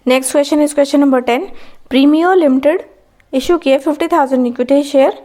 Next question is question number 10। Premio limited issue किए 50,000 equity share,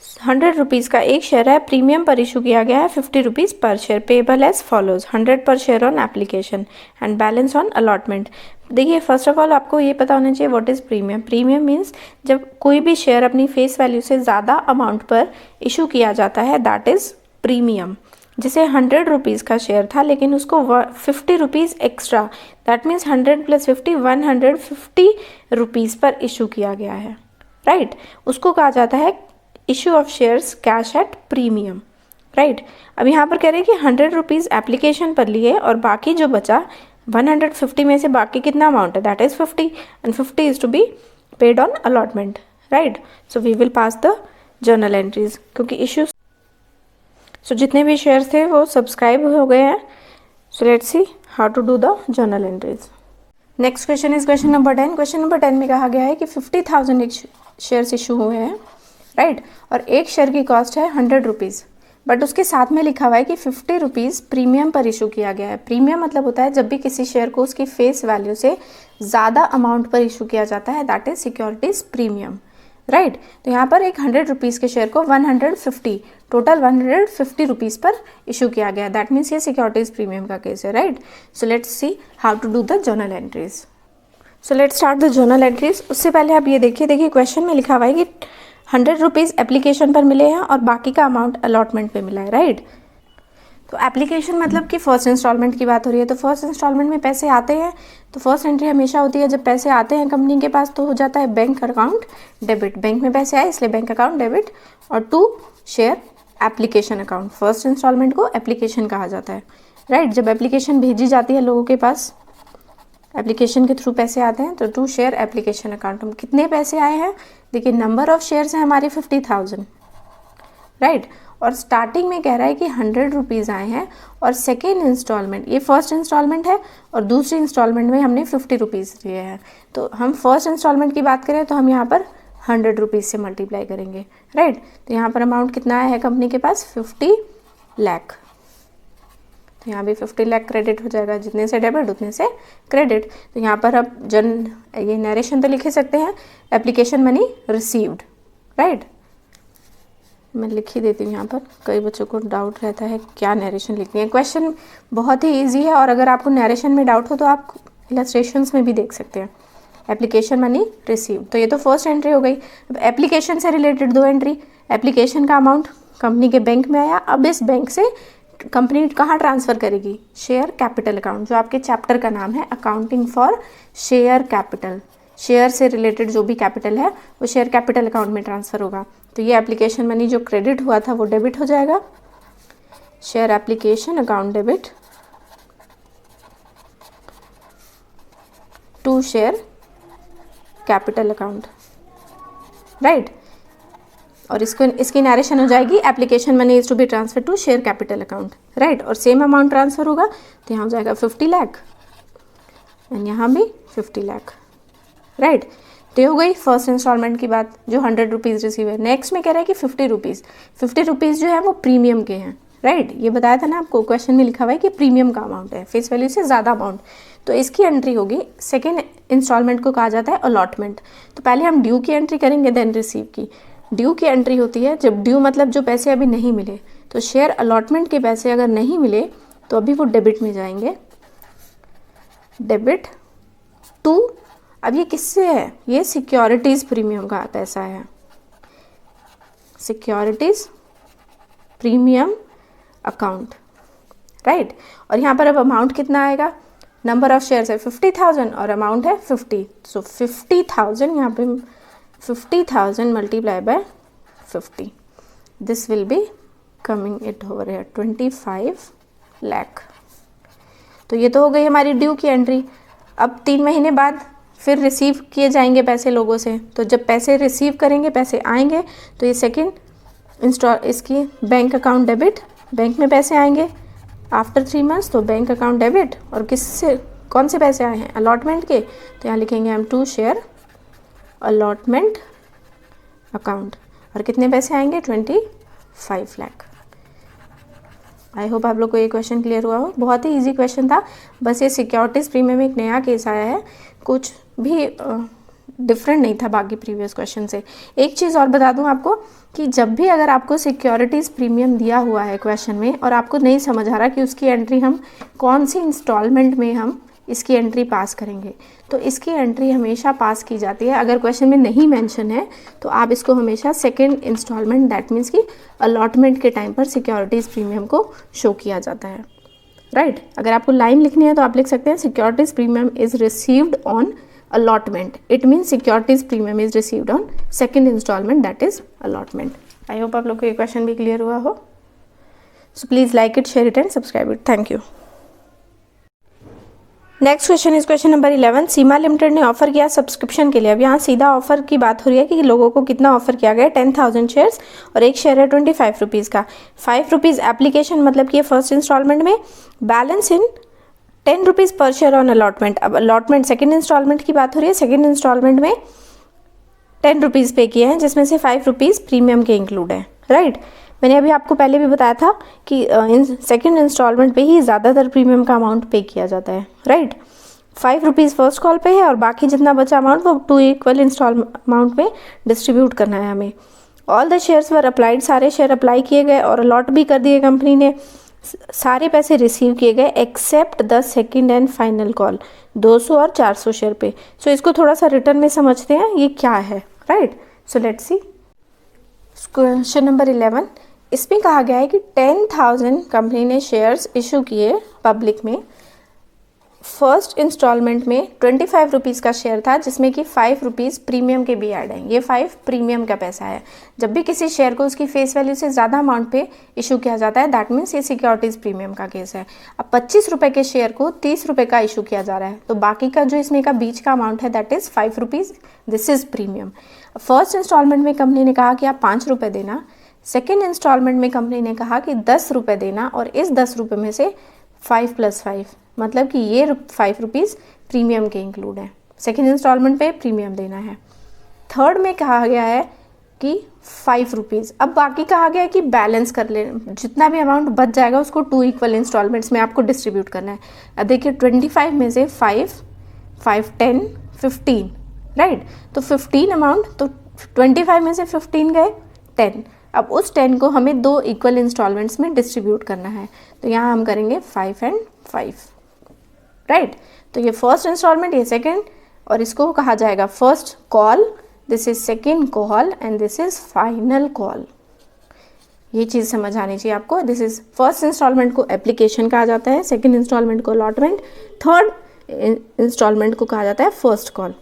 100 rupees का एक share है, प्रीमियम पर इशू किया गया है 50 रुपीज़ पर शेयर, पेबल एज फॉलोज 100 पर share on application and balance on allotment. देखिए फर्स्ट ऑफ ऑल आपको ये पता होना चाहिए what is premium. Premium means जब कोई भी शेयर अपनी फेस वैल्यू से ज़्यादा अमाउंट पर इशू किया जाता है, दैट इज़ प्रीमियम। जैसे 100 रुपीज़ का शेयर था लेकिन उसको 50 rupees extra, that means 100 plus 50 150 rupees पर इशू किया गया है, राइट। उसको कहा जाता है issue of shares cash at premium, right. अब यहाँ पर कह रहे हैं कि 100 रुपीज़ एप्लीकेशन पर लिए और बाकी जो बचा 150 में से बाकी कितना अमाउंट है, that is 50 and 50 is to be paid on allotment, right. So we will pass the journal entries, क्योंकि इशू जितने भी शेयर्स थे वो सब्सक्राइब हो गए हैं। So let's see how to do the journal entries. Next question is question number 10। Question number 10 में कहा गया है कि 50,000 शेयर्स इशू हुए हैं, राइट, और एक शेयर की कॉस्ट है 100 रुपीज़, बट उसके साथ में लिखा हुआ है कि 50 रुपीज़ प्रीमियम पर इशू किया गया है। प्रीमियम मतलब होता है जब भी किसी शेयर को उसकी फेस वैल्यू से ज़्यादा अमाउंट पर इशू किया जाता है, that is securities premium, right. तो यहाँ पर एक 100 रुपीज़ के शेयर को 150 टोटल 150 रुपीज़ पर इशू किया गया, दैट मीन्स ये सिक्योरिटीज प्रीमियम का केस है, right. So let's see how to do the journal entries. So let's start the journal entries. उससे पहले आप ये देखिए क्वेश्चन में लिखा हुआ है कि 100 रुपीज़ एप्लीकेशन पर मिले हैं और बाकी का अमाउंट अलॉटमेंट पे मिला है, राइट। तो एप्लीकेशन मतलब कि फर्स्ट इंस्टॉलमेंट की बात हो रही है। तो फर्स्ट इंस्टॉलमेंट में पैसे आते हैं तो फर्स्ट एंट्री हमेशा होती है जब पैसे आते हैं कंपनी के पास तो हो जाता है बैंक अकाउंट डेबिट, बैंक में पैसे आए इसलिए बैंक अकाउंट डेबिट, और to share application account. First instalment को एप्लीकेशन कहा जाता है, राइट। जब एप्लीकेशन भेजी जाती है लोगों के पास, एप्लीकेशन के थ्रू पैसे आते हैं तो टू शेयर एप्लीकेशन अकाउंट। हम कितने पैसे आए हैं, देखिए नंबर ऑफ शेयर्स हैं हमारे 50,000, राइट। और स्टार्टिंग में कह रहा है कि 100 रुपीज़ आए हैं और सेकेंड इंस्टॉलमेंट, ये फर्स्ट इंस्टॉलमेंट है और दूसरी इंस्टॉलमेंट में हमने 50 रुपीज़ लिए हैं। तो हम फर्स्ट इंस्टॉलमेंट की बात करें तो हम यहाँ पर 100 रुपीज़ से मल्टीप्लाई करेंगे, राइट। तो यहाँ पर अमाउंट कितना आया है कंपनी के पास, 50 लाख। तो यहाँ भी 50 लाख क्रेडिट हो जाएगा, जितने से डेबिट उतने से क्रेडिट। तो यहाँ पर अब ये नरेशन तो लिख ही सकते हैं, एप्लीकेशन मनी रिसीव्ड, राइट। मैं लिख ही देती हूँ यहाँ पर, कई बच्चों को डाउट रहता है क्या नरेशन लिखनी है। क्वेश्चन बहुत ही इजी है और अगर आपको नरेशन में डाउट हो तो आप इलस्ट्रेशंस में भी देख सकते हैं। एप्लीकेशन मनी रिसीव, तो ये तो फर्स्ट एंट्री हो गई। अब एप्लीकेशन से रिलेटेड दो एंट्री, एप्लीकेशन का अमाउंट कंपनी के बैंक में आया, अब इस बैंक से कंपनी कहाँ ट्रांसफ़र करेगी, शेयर कैपिटल अकाउंट, जो आपके चैप्टर का नाम है accounting for share capital. Share से रिलेटेड जो भी कैपिटल है वो शेयर कैपिटल अकाउंट में ट्रांसफ़र होगा। तो ये एप्लीकेशन मनी जो क्रेडिट हुआ था वो डेबिट हो जाएगा, share application account debit to share capital account, right. और इसकी नरेशन हो जाएगी application money is to be transfer to share capital account, right. और सेम अमाउंट ट्रांसफर होगा तो यहाँ हो जाएगा 50 लाख एंड यहाँ भी 50 लाख, राइट। तो हो गई फर्स्ट इंस्टॉलमेंट की बात जो 100 रुपीज़ रिसीव है। नेक्स्ट में कह रहा है कि 50 रुपीज़, 50 रुपीज़ जो है वो प्रीमियम के हैं, राइट। ये बताया था ना आपको, क्वेश्चन में लिखा हुआ है कि प्रीमियम का अमाउंट है, फेस वैल्यू से ज़्यादा अमाउंट। तो इसकी एंट्री होगी, सेकेंड इंस्टॉलमेंट को कहा जाता है अलॉटमेंट। तो पहले हम ड्यू की एंट्री करेंगे देन रिसीव की। ड्यू की एंट्री होती है जब ड्यू मतलब जो पैसे अभी नहीं मिले, तो शेयर अलॉटमेंट के पैसे अगर नहीं मिले तो अभी वो डेबिट में जाएंगे, डेबिट टू, अब ये किससे है, ये सिक्योरिटीज़ प्रीमियम का पैसा है, सिक्योरिटीज़ प्रीमियम अकाउंट, राइट। और यहाँ पर अब अमाउंट कितना आएगा, नंबर ऑफ शेयर्स है 50,000 और अमाउंट है 50, सो 50,000 यहाँ पे 50,000 multiply by 50, this will be coming it over here 25 lakh. तो ये तो हो गई हमारी ड्यू की एंट्री। अब 3 महीने बाद फिर रिसीव किए जाएंगे पैसे लोगों से, तो जब पैसे रिसीव करेंगे पैसे आएंगे तो ये सेकेंड इसकी बैंक अकाउंट डेबिट, बैंक में पैसे आएंगे आफ्टर 3 मंथ्स, तो बैंक अकाउंट डेबिट। और किससे, कौन से पैसे आए हैं, अलॉटमेंट के, तो यहाँ लिखेंगे हम टू शेयर अलॉटमेंट अकाउंट। और कितने पैसे आएंगे, 25 लाख। आई होप आप लोग को ये क्वेश्चन क्लियर हुआ हो। बहुत ही इजी क्वेश्चन था, बस ये सिक्योरिटीज़ प्रीमियम में एक नया केस आया है, कुछ भी डिफरेंट नहीं था बाकी प्रीवियस क्वेश्चन से। एक चीज़ और बता दूं आपको कि जब भी अगर आपको सिक्योरिटीज़ प्रीमियम दिया हुआ है क्वेश्चन में और आपको नहीं समझ आ रहा कि उसकी एंट्री हम कौन सी इंस्टॉलमेंट में हम इसकी एंट्री पास करेंगे, तो इसकी एंट्री हमेशा पास की जाती है। अगर क्वेश्चन में नहीं मेंशन है तो आप इसको हमेशा सेकेंड इंस्टॉलमेंट, दैट मीन्स कि अलॉटमेंट के टाइम पर सिक्योरिटीज़ प्रीमियम को शो किया जाता है, राइट। अगर आपको लाइन लिखनी है तो आप लिख सकते हैं securities premium is received on allotment. It means securities premium is received on second installment, that is allotment. I hope आप लोग को ये क्वेश्चन भी क्लियर हुआ हो। So please like it, share it and subscribe it. Thank you. Next question is question number 11। Seema limited ने offer किया subscription के लिए। अब यहाँ सीधा ऑफर की बात हो रही है कि लोगों को कितना ऑफर किया गया, 10,000 शेयर्स और एक शेयर है 25 रुपीज़ का। 5 रुपीज़ एप्लीकेशन, मतलब कि फर्स्ट इंस्टॉलमेंट में, बैलेंस इन 10 रुपीज़ पर शेयर ऑन अलॉटमेंट। अब अलॉटमेंट सेकेंड इंस्टॉलमेंट की बात हो रही है। सेकेंड इंस्टॉलमेंट में 10 रुपीज़ पे किए हैं, जिसमें से 5 रुपीज़ प्रीमियम के इंक्लूड है, राइट। मैंने अभी आपको पहले भी बताया था कि सेकेंड इंस्टॉलमेंट पे ही ज़्यादातर प्रीमियम का अमाउंट पे किया जाता है, राइट। 5 रुपीज़ फर्स्ट कॉल पे है और बाकी जितना बचा अमाउंट वो 2 इक्वल इंस्टॉल अमाउंट में डिस्ट्रीब्यूट करना है हमें। All the shares were applied, सारे शेयर अप्लाई किए गए और अलॉट भी कर दिए कंपनी ने। सारे पैसे रिसीव किए गए except the second and final call, 200 और 400 शेयर पे। सो इसको थोड़ा सा रिटर्न में समझते हैं ये क्या है, right. So let's C question number 11। इसमें कहा गया है कि 10,000 कंपनी ने शेयर्स इशू किए पब्लिक में। फर्स्ट इंस्टॉलमेंट में 25 रुपीज़ का शेयर था, जिसमें कि 5 रुपीज़ प्रीमियम के भी ऐड हैं। ये 5 प्रीमियम का पैसा है। जब भी किसी शेयर को उसकी फेस वैल्यू से ज़्यादा अमाउंट पे इशू किया जाता है, दैट मीन्स ये सिक्योरिटीज़ प्रीमियम का केस है। अब 25 रुपये के शेयर को 30 रुपये का इशू किया जा रहा है, तो बाकी का जो इसमें का बीच का अमाउंट है that is 5 rupees, this is premium. First instalment में कंपनी ने कहा कि आप 5 रुपये देना। सेकेंड इंस्टॉलमेंट में कंपनी ने कहा कि 10 रुपये देना और इस 10 रुपये में से 5 + 5, मतलब कि ये 5 रुपीज़ प्रीमियम के इंक्लूड है। सेकेंड इंस्टॉलमेंट पे प्रीमियम देना है। थर्ड में कहा गया है कि 5 रुपीज़। अब बाकी कहा गया है कि बैलेंस कर ले, जितना भी अमाउंट बच जाएगा उसको 2 इक्वल इंस्टॉलमेंट्स में आपको डिस्ट्रीब्यूट करना है। अब देखिए 25 में से 5, 10, 15, राइट। तो 15 अमाउंट, तो 25 में से 15 गए 10। अब उस 10 को हमें 2 इक्वल इंस्टॉलमेंट्स में डिस्ट्रीब्यूट करना है, तो यहाँ हम करेंगे 5 and 5, राइट। तो ये फर्स्ट इंस्टॉलमेंट, ये सेकेंड, और इसको कहा जाएगा first call, this is second call and this is final call. ये चीज़ समझ आनी चाहिए आपको। दिस इज फर्स्ट इंस्टॉलमेंट को एप्लीकेशन कहा जाता है, सेकेंड इंस्टॉलमेंट को अलॉटमेंट, थर्ड इंस्टॉलमेंट को कहा जाता है फर्स्ट कॉल,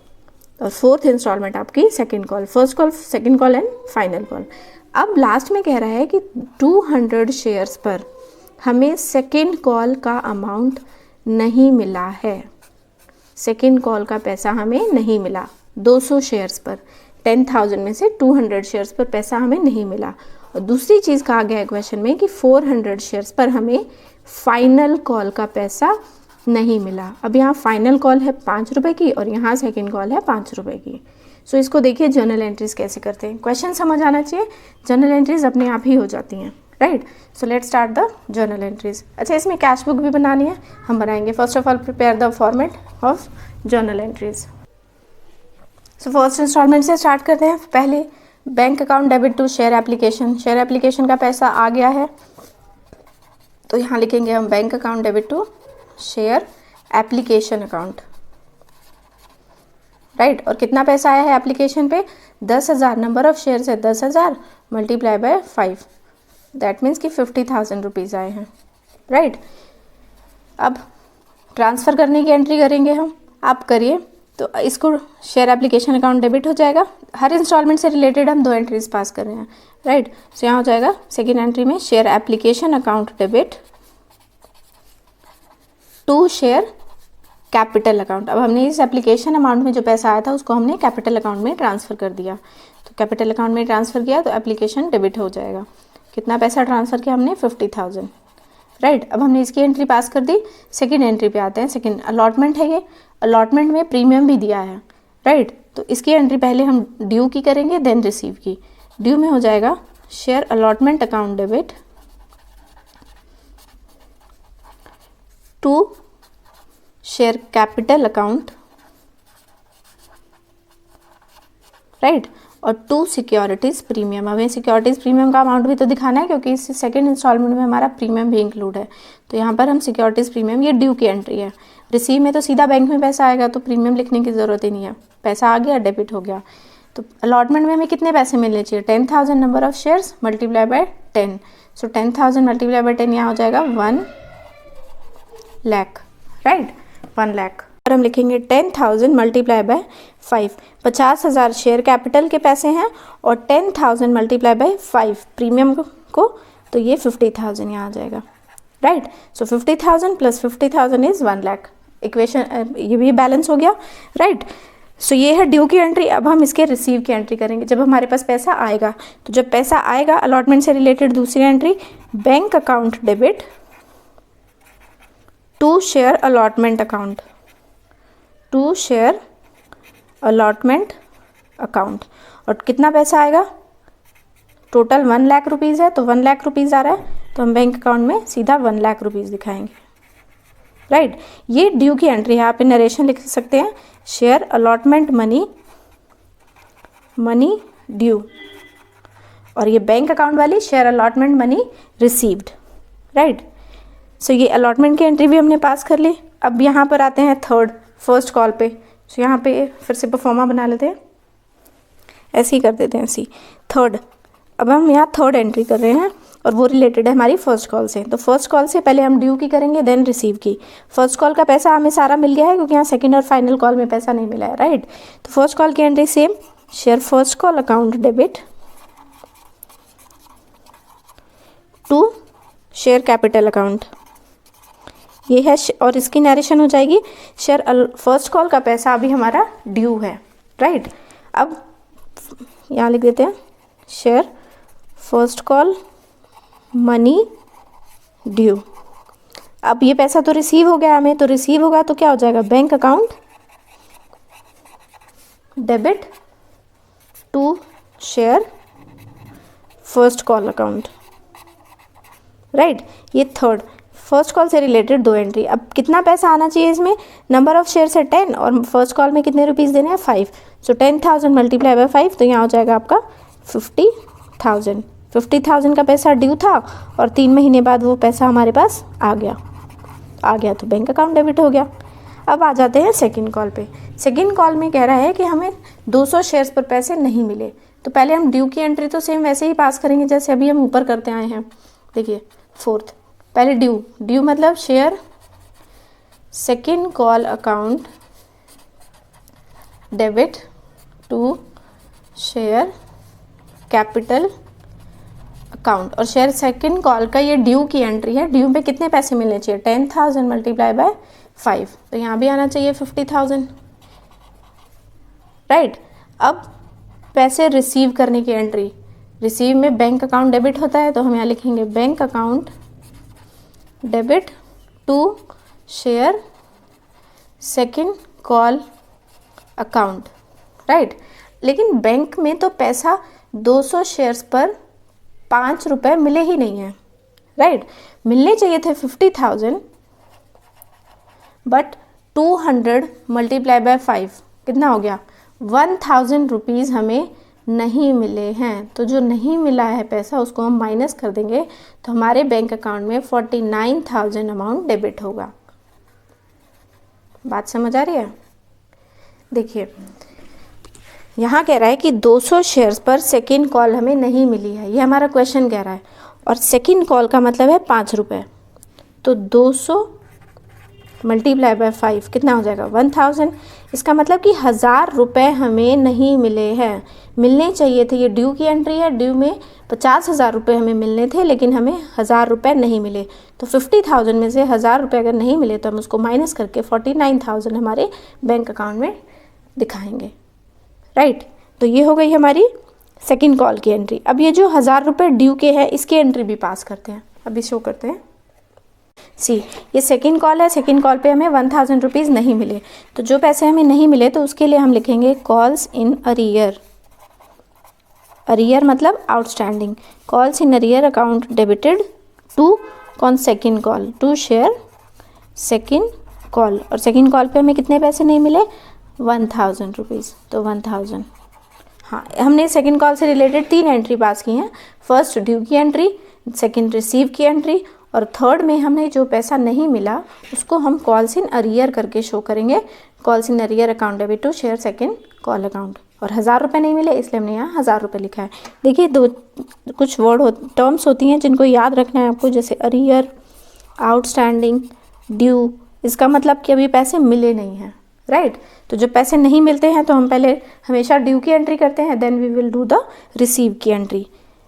और फोर्थ इंस्टॉलमेंट आपकी second call, first call, second call and final call. अब लास्ट में कह रहा है कि 200 शेयर्स पर हमें सेकेंड कॉल का अमाउंट नहीं मिला है। सेकेंड कॉल का पैसा हमें नहीं मिला। 200 शेयर्स पर, 10,000 में से 200 शेयर्स पर पैसा हमें नहीं मिला। और दूसरी चीज़ कहा गया है क्वेश्चन में कि 400 शेयर्स पर हमें फाइनल कॉल का पैसा नहीं मिला। अब यहाँ फाइनल कॉल है 5 रुपये की और यहाँ सेकेंड कॉल है 5 रुपये की। सो इसको देखिए जर्नल एंट्रीज कैसे करते हैं। क्वेश्चन समझ आना चाहिए, जर्नल एंट्रीज अपने आप ही हो जाती हैं, right. So let's start the journal entries. अच्छा, इसमें कैश बुक भी बनानी है, हम बनाएंगे। First of all prepare the format of journal entries. So first instalment से स्टार्ट करते हैं। पहले bank account debit to share application. Share application का पैसा आ गया है, तो यहाँ लिखेंगे हम bank account debit to share application account, right. और कितना पैसा आया है एप्लीकेशन पे, 10,000। नंबर ऑफ शेयर्स है 10,000 मल्टीप्लाई बाय 5, दैट मीन्स कि 50,000 रुपीज़ आए हैं, राइट। अब ट्रांसफ़र करने की एंट्री करेंगे हम, आप करिए। तो इसको शेयर एप्लीकेशन अकाउंट डेबिट हो जाएगा। हर इंस्टॉलमेंट से रिलेटेड हम 2 एंट्रीज पास कर रहे हैं, राइट। सो यहाँ हो जाएगा सेकेंड एंट्री में share application account debit to share capital account. अब हमने इस एप्लीकेशन अमाउंट में जो पैसा आया था उसको हमने कैपिटल अकाउंट में ट्रांसफ़र कर दिया, तो कैपिटल अकाउंट में ट्रांसफ़र किया तो एप्लीकेशन डेबिट हो जाएगा। कितना पैसा ट्रांसफ़र किया हमने, 50,000, राइट। अब हमने इसकी एंट्री पास कर दी। सेकेंड एंट्री पे आते हैं। सेकेंड अलॉटमेंट है, ये अलॉटमेंट में प्रीमियम भी दिया है, राइट। तो इसकी एंट्री पहले हम ड्यू की करेंगे, देन रिसीव की। ड्यू में हो जाएगा share allotment account debit to share capital account, right, और टू सिक्योरिटीज़ प्रीमियम। हमें सिक्योरिटीज़ प्रीमियम का अमाउंट भी तो दिखाना है क्योंकि इस सेकेंड इंस्टॉलमेंट में हमारा प्रीमियम भी इंक्लूड है। तो यहाँ पर हम सिक्योरिटीज़ प्रीमियम, ये ड्यू की एंट्री है। रिसीव में तो सीधा बैंक में पैसा आएगा तो प्रीमियम लिखने की ज़रूरत ही नहीं है, पैसा आ गया, डेबिट हो गया। तो अलॉटमेंट में हमें कितने पैसे मिलने चाहिए? 10,000 number of shares multiply by 10। So 10,000 multiply bye 10 यहाँ हो जाएगा 1 लाख, राइट, 1 लाख। और हम लिखेंगे 10,000 मल्टीप्लाई बाय 5। 50,000 शेयर कैपिटल के पैसे हैं और 10,000 मल्टीप्लाई बाय 5 प्रीमियम को, तो ये 50,000 यहाँ आ जाएगा, right. So 50,000 plus 50,000 is 1 lakh. Equation ये भी बैलेंस हो गया, राइट। सो ये है ड्यू की एंट्री। अब हम इसके रिसीव की एंट्री करेंगे जब हमारे पास पैसा आएगा। तो जब पैसा आएगा अलॉटमेंट से रिलेटेड दूसरी entry, bank account debit to share allotment account, to share allotment account. और कितना पैसा आएगा? टोटल 1 लाख रुपीज़ है तो 1 लाख रुपीज़ आ रहा है तो हम बैंक अकाउंट में सीधा 1 लाख रुपीज़ दिखाएंगे, राइट। ये ड्यू की एंट्री है। आप नरेशन लिख सकते हैं, share allotment money, money due, और ये बैंक अकाउंट वाली share allotment money received, right. So ये अलॉटमेंट की एंट्री भी हमने पास कर ली। अब यहाँ पर आते हैं फर्स्ट कॉल पे। सो यहाँ पे फिर से परफॉर्मा बना लेते हैं, ऐसे ही कर देते हैं ऐसे थर्ड। अब हम यहाँ थर्ड एंट्री कर रहे हैं और वो रिलेटेड है हमारी फर्स्ट कॉल से। तो फर्स्ट कॉल से पहले हम ड्यू की करेंगे, देन रिसीव की। फर्स्ट कॉल का पैसा हमें सारा मिल गया है क्योंकि यहाँ सेकंड और फाइनल कॉल में पैसा नहीं मिला है, राइट। तो फर्स्ट कॉल की entry same, share first call account debit to share capital account, ये है। और इसकी नरेशन हो जाएगी, शेयर फर्स्ट कॉल का पैसा अभी हमारा ड्यू है, राइट। अब यहाँ लिख देते हैं share first call money due. अब ये पैसा तो रिसीव हो गया हमें, तो रिसीव होगा तो क्या हो जाएगा? Bank account debit to share first call account, right. ये थर्ड फर्स्ट कॉल से रिलेटेड दो एंट्री। अब कितना पैसा आना चाहिए इसमें? नंबर ऑफ शेयर है 10 और फर्स्ट कॉल में कितने रुपीज़ देने हैं? 5। सो 10,000 मल्टीप्लाई बाय 5 तो यहाँ हो जाएगा आपका 50,000। 50,000 का पैसा ड्यू था और 3 महीने बाद वो पैसा हमारे पास आ गया तो बैंक अकाउंट डेबिट हो गया। अब आ जाते हैं सेकंड कॉल पे। सेकंड कॉल में कह रहा है कि हमें 200 शेयर्स पर पैसे नहीं मिले। तो पहले हम ड्यू की एंट्री तो सेम वैसे ही पास करेंगे जैसे अभी हम ऊपर करते आए हैं। देखिए फोर्थ, पहले ड्यू मतलब share second call account debit to share capital account. और शेयर सेकंड कॉल का ये ड्यू की एंट्री है। ड्यू पे कितने पैसे मिलने चाहिए? 10,000 मल्टीप्लाई बाय 5 तो यहाँ भी आना चाहिए 50,000, राइट। अब पैसे रिसीव करने की एंट्री, रिसीव में बैंक अकाउंट डेबिट होता है तो हम यहाँ लिखेंगे bank account debit to share second call account, right. लेकिन बैंक में तो पैसा 200 शेयर्स पर 5 रुपये मिले ही नहीं हैं, राइट। मिलने चाहिए थे 50,000 बट 200 मल्टीप्लाई बाय 5 कितना हो गया? 1,000 रुपीज़ हमें नहीं मिले हैं। तो जो नहीं मिला है पैसा उसको हम माइनस कर देंगे तो हमारे बैंक अकाउंट में 49,000 अमाउंट डेबिट होगा। बात समझ आ रही है? देखिए यहाँ कह रहा है कि 200 शेयर्स पर सेकंड कॉल हमें नहीं मिली है, ये हमारा क्वेश्चन कह रहा है। और सेकंड कॉल का मतलब है 5 रुपये, तो 200 मल्टीप्लाई बाय 5 कितना हो जाएगा? 1,000। इसका मतलब कि 1,000 रुपये हमें नहीं मिले हैं, मिलने चाहिए थे। ये ड्यू की एंट्री है, ड्यू में 50,000 रुपये हमें मिलने थे लेकिन हमें 1,000 रुपये नहीं मिले। तो 50,000 में से 1,000 रुपये अगर नहीं मिले तो हम उसको माइनस करके 49,000 हमारे बैंक अकाउंट में दिखाएंगे, राइट। तो ये हो गई हमारी सेकंड कॉल की एंट्री। अब ये जो 1,000 रुपये ड्यू के हैं इसकी एंट्री भी पास करते हैं, अभी शो करते हैं। सी ये सेकंड कॉल है, सेकंड कॉल पे हमें 1,000 रुपीज़ नहीं मिले। तो जो पैसे हमें नहीं मिले तो उसके लिए हम लिखेंगे कॉल्स इन अरियर। अरियर मतलब outstanding. Calls in arrear account debited to कौन? Second call to share second call, और सेकेंड कॉल पे हमें कितने पैसे नहीं मिले, 1000 रुपीज़, तो 1000। हाँ, हमने सेकंड कॉल से रिलेटेड 3 एंट्री पास की हैं। फर्स्ट ड्यू की एंट्री, सेकंड रिसीव की एंट्री, और थर्ड में हमने जो पैसा नहीं मिला उसको हम कॉल्स इन अरियर करके शो करेंगे। Calls in arrear account debit to share second call account. और 1000 रुपये नहीं मिले इसलिए हमने यहाँ 1000 रुपये लिखा है। देखिए कुछ टर्म्स होती हैं जिनको याद रखना है आपको, जैसे अरियर, आउटस्टैंडिंग, ड्यू। इसका मतलब कि अभी पैसे मिले नहीं हैं, राइट। तो जब पैसे नहीं मिलते हैं तो हम पहले हमेशा ड्यू की एंट्री करते हैं, then we will do the receive की एंट्री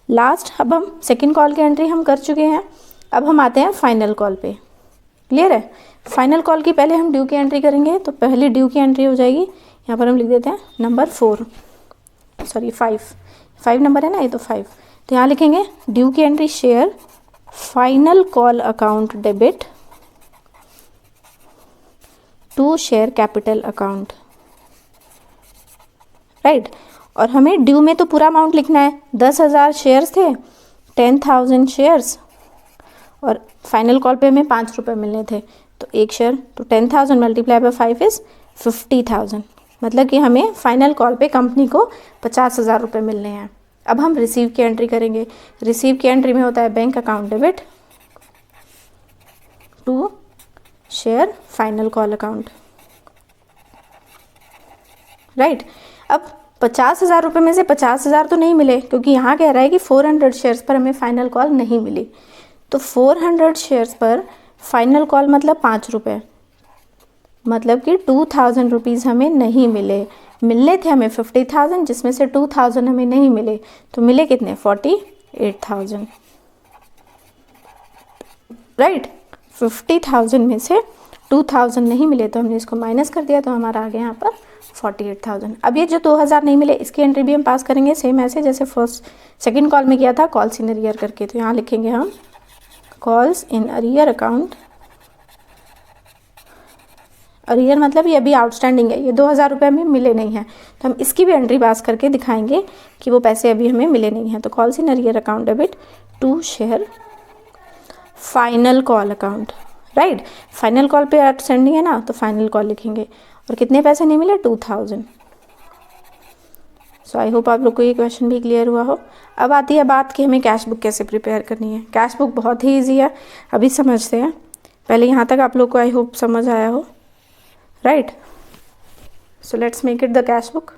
लास्ट। अब हम सेकंड कॉल की एंट्री हम कर चुके हैं, अब हम आते हैं फाइनल कॉल पे। क्लियर है? फाइनल कॉल की पहले हम ड्यू की एंट्री करेंगे, तो पहले ड्यू की एंट्री हो जाएगी, यहाँ पर हम लिख देते हैं नंबर 5 नंबर है ना, ये तो 5। तो यहाँ लिखेंगे ड्यू की entry share final call account debit to share capital account, right. और हमें ड्यू में तो पूरा अमाउंट लिखना है, 10,000 शेयर्स थे, 10,000 शेयर्स, और फाइनल कॉल पे हमें 5 रुपये मिलने थे, तो एक शेयर, तो 10,000 मल्टीप्लाई बाय 5 इज़ 50,000। मतलब कि हमें फाइनल कॉल पे कंपनी को 50,000 रुपये मिलने हैं। अब हम रिसीव की एंट्री करेंगे। रिसीव की एंट्री में होता है bank account debit to share final call account, right. अब 50,000 रुपये में से 50,000 तो नहीं मिले, क्योंकि यहाँ कह रहा है कि 400 शेयर्स पर हमें फाइनल कॉल नहीं मिली। तो 400 शेयर्स पर फाइनल कॉल मतलब 5 रुपये, मतलब कि 2000 रुपीज़ हमें नहीं मिले। मिलने थे हमें 50,000, जिसमें से 2000 हमें नहीं मिले, तो मिले कितने, 48,000, राइट। 50,000 में से 2000 नहीं मिले, तो हमने इसको माइनस कर दिया, तो हमारा आ गया यहाँ पर 48,000। अब ये जो 2000 नहीं मिले, इसकी एंट्री भी हम पास करेंगे सेम ऐसे जैसे सेकंड कॉल में किया था, कॉल्स इन अरियर करके। तो यहाँ लिखेंगे हम calls in arrear account. Arrear मतलब ये अभी आउटस्टैंडिंग है, ये 2000 रुपये हमें मिले नहीं हैं, तो हम इसकी भी एंट्री पास करके दिखाएंगे कि वो पैसे अभी हमें मिले नहीं हैं। तो calls in arrear account debit to share final call account, right. Final call पे आउटस्टैंडिंग है ना, तो फाइनल कॉल लिखेंगे। और कितने पैसे नहीं मिले, 2000। सो आई होप आप लोग को ये क्वेश्चन भी क्लियर हुआ हो। अब आती है बात कि हमें कैश बुक कैसे प्रिपेयर करनी है। कैश बुक बहुत ही ईजी है, अभी समझते हैं। पहले यहाँ तक आप लोग को आई होप समझ आया हो, right. So let's make it the cash book.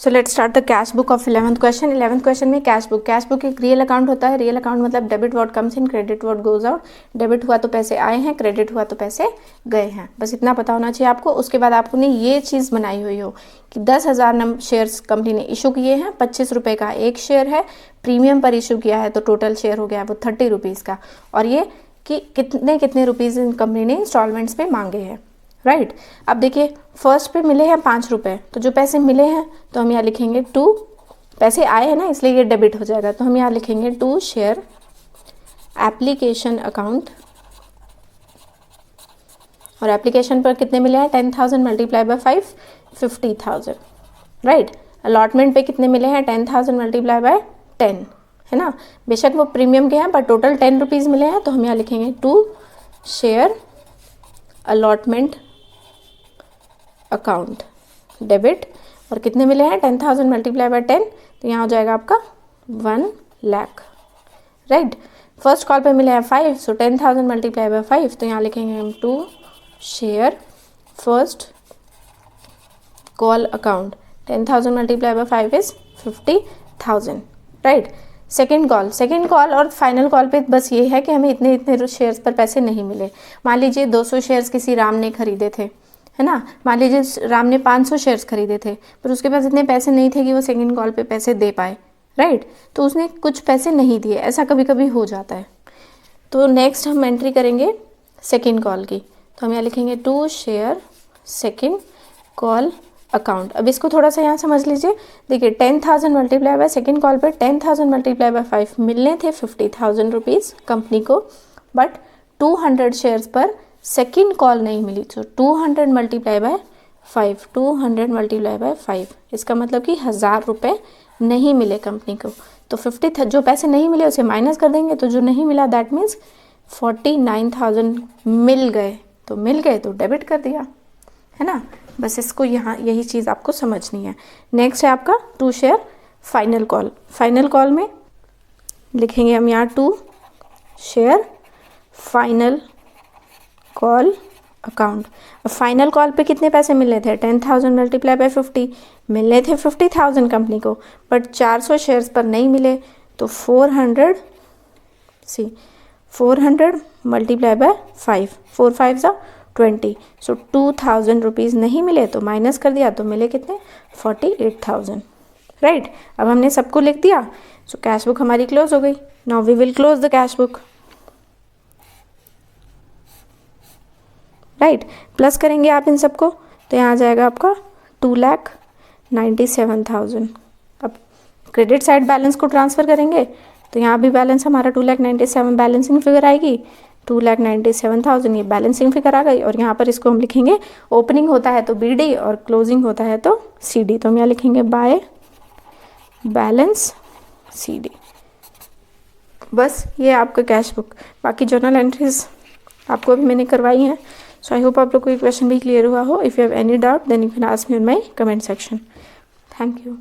So let's start the cash book of 11th question. 11th question में कैश बुक एक रियल अकाउंट होता है। रियल अकाउंट मतलब debit what comes in, credit what goes out. Debit हुआ तो पैसे आए हैं, क्रेडिट हुआ तो पैसे गए हैं, बस इतना पता होना चाहिए आपको। उसके बाद आपने ये चीज़ बनाई हुई हो कि 10,000 शेयर्स कंपनी ने इशू किए हैं, 25 रुपये का एक शेयर है, प्रीमियम पर इशू किया है, तो टोटल शेयर हो गया वो 30 रुपीज़ का। और ये कि कितने रुपीज़ कंपनी ने इंस्टॉलमेंट्स पे मांगे हैं, राइट। अब देखिए फर्स्ट पे मिले हैं 5 रुपये, तो जो पैसे मिले हैं तो हम यहाँ लिखेंगे टू, पैसे आए हैं ना इसलिए ये डेबिट हो जाएगा, तो हम यहाँ लिखेंगे टू शेयर एप्लीकेशन अकाउंट। और एप्लीकेशन पर कितने मिले हैं, 10,000 मल्टीप्लाई बाय 5, 50,000, राइट। अलॉटमेंट पे कितने मिले हैं, 10,000 मल्टीप्लाई बाय 10, है ना। बेशक वो प्रीमियम के हैं पर टोटल 10 रुपीज़ मिले हैं, तो हम यहाँ लिखेंगे to share allotment account debit. और कितने मिले हैं, 10,000 मल्टीप्लाई बाय 10, तो यहाँ हो जाएगा आपका 1 लाख, राइट। फर्स्ट कॉल पे मिले हैं 5, सो 10,000 मल्टीप्लाई बाय 5, तो यहाँ लिखेंगे हम to share first call account. 10,000 multiply by 5 is 50,000, right. Second call और फाइनल कॉल पे बस ये है कि हमें इतने शेयर्स पर पैसे नहीं मिले। मान लीजिए 200 शेयर्स किसी राम ने खरीदे थे, है ना। मान लीजिए राम ने 500 शेयर्स खरीदे थे, पर उसके पास इतने पैसे नहीं थे कि वो सेकंड कॉल पे पैसे दे पाए, राइट। तो उसने कुछ पैसे नहीं दिए, ऐसा कभी कभी हो जाता है। तो नेक्स्ट हम एंट्री करेंगे सेकंड कॉल की, तो हम यहाँ लिखेंगे to share second call account. अब इसको थोड़ा सा यहाँ समझ लीजिए। देखिए 10,000 मल्टीप्लाई बाय सेकेंड कॉल पे 10,000 मल्टीप्लाई बाय 5 मिलने थे 50,000 रुपीज़ कंपनी को, बट 200 शेयर्स पर सेकेंड कॉल नहीं मिली, तो 200 मल्टीप्लाई बाय 5, 200 मल्टीप्लाई बाय 5, इसका मतलब कि 1000 रुपये नहीं मिले कंपनी को। तो 50 जो पैसे नहीं मिले उसे माइनस कर देंगे, तो जो नहीं मिला दैट मीन्स 49,000 मिल गए, तो मिल गए तो डेबिट कर दिया, है ना। बस इसको यहाँ यही चीज़ आपको समझनी है। नेक्स्ट है आपका to share final call. Final call में लिखेंगे हम यहाँ to share final call account. अब फाइनल कॉल पे कितने पैसे मिलने थे, 10,000 मल्टीप्लाई बाय 50, मिलने थे 50,000 कंपनी को, बट 400 शेयर्स पर नहीं मिले, तो 400 मल्टीप्लाई बाय 5, 4 5 ज़ा 20, सो 2,000 रुपीज़ नहीं मिले तो माइनस कर दिया, तो मिले कितने 48,000, राइट। अब हमने सबको लिख दिया, सो कैश बुक हमारी क्लोज हो गई। Now we will close the cash book, right. Plus करेंगे आप इन सबको, तो यहाँ आ जाएगा आपका 2,97,000। अब क्रेडिट साइड बैलेंस को ट्रांसफ़र करेंगे, तो यहाँ भी बैलेंस हमारा 2,97,000 बैलेंसिंग फिगर आएगी, 2,97,000 ये बैलेंसिंग फिगर आ गई। और यहाँ पर इसको हम लिखेंगे, ओपनिंग होता है तो BD और क्लोजिंग होता है तो CD, तो हम यहाँ लिखेंगे बाय बैलेंस CD। बस ये आपका कैश बुक। बाकी जर्नल एंट्रीज आपको अभी मैंने करवाई हैं। सो आई होप आप लोग को ये क्वेश्चन भी क्लियर हुआ हो। If you have any doubt then you can ask me in my comment section. Thank you.